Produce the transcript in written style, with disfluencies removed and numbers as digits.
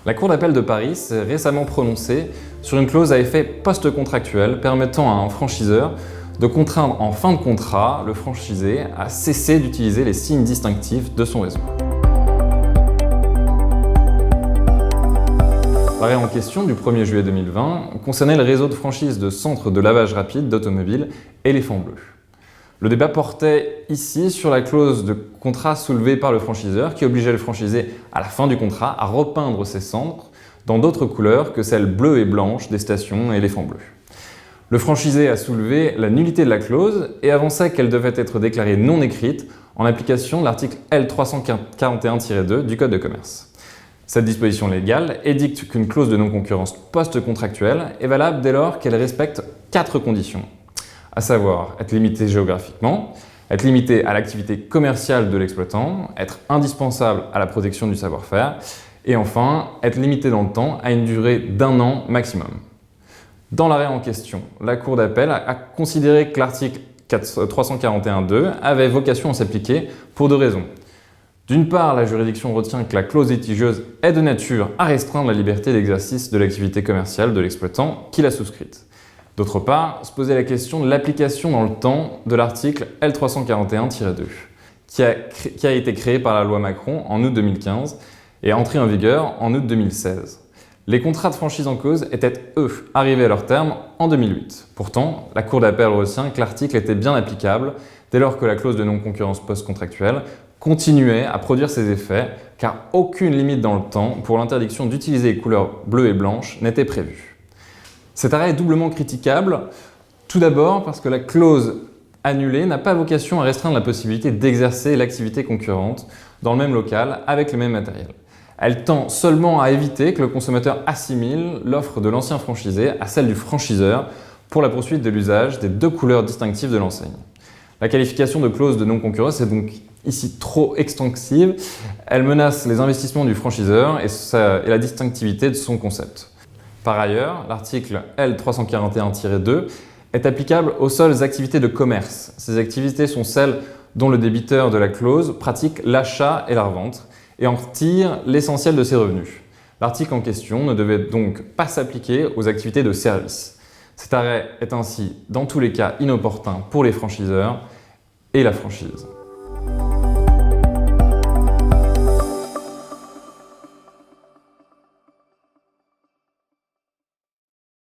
La Cour d'appel de Paris s'est récemment prononcée sur une clause à effet post-contractuel permettant à un franchiseur de contraindre en fin de contrat le franchisé à cesser d'utiliser les signes distinctifs de son réseau. L'arrêt en question du 1er juillet 2020 concernait le réseau de franchise de centres de lavage rapide d'automobiles Éléphant Bleu. Le débat portait ici sur la clause de contrat soulevée par le franchiseur qui obligeait le franchisé à la fin du contrat à repeindre ses centres dans d'autres couleurs que celles bleues et blanches des stations Éléphant Bleu. Le franchisé a soulevé la nullité de la clause et avançait qu'elle devait être déclarée non écrite en application de l'article L341-2 du Code de commerce. Cette disposition légale édicte qu'une clause de non-concurrence post-contractuelle est valable dès lors qu'elle respecte 4 conditions, à savoir être limitée géographiquement, être limitée à l'activité commerciale de l'exploitant, être indispensable à la protection du savoir-faire et enfin être limitée dans le temps à une durée d'1 an maximum. Dans l'arrêt en question, la Cour d'appel a considéré que l'article 341-2 avait vocation à s'appliquer pour 2 raisons. D'une part, la juridiction retient que la clause litigieuse est de nature à restreindre la liberté d'exercice de l'activité commerciale de l'exploitant qui l'a souscrite. D'autre part, se posait la question de l'application dans le temps de l'article L341-2, qui a été créé par la loi Macron en août 2015 et entré en vigueur en août 2016. Les contrats de franchise en cause étaient, eux, arrivés à leur terme en 2008. Pourtant, la Cour d'appel retient que l'article était bien applicable dès lors que la clause de non-concurrence post-contractuelle continuait à produire ses effets, car aucune limite dans le temps pour l'interdiction d'utiliser les couleurs bleues et blanches n'était prévue. Cet arrêt est doublement critiquable, tout d'abord parce que la clause annulée n'a pas vocation à restreindre la possibilité d'exercer l'activité concurrente dans le même local avec le même matériel. Elle tend seulement à éviter que le consommateur assimile l'offre de l'ancien franchisé à celle du franchiseur pour la poursuite de l'usage des 2 couleurs distinctives de l'enseigne. La qualification de clause de non-concurrence est donc ici trop extensive. Elle menace les investissements du franchiseur et la distinctivité de son concept. Par ailleurs, l'article L341-2 est applicable aux seules activités de commerce. Ces activités sont celles dont le débiteur de la clause pratique l'achat et la revente et en tire l'essentiel de ses revenus. L'article en question ne devait donc pas s'appliquer aux activités de service. Cet arrêt est ainsi, dans tous les cas, inopportun pour les franchiseurs et la franchise.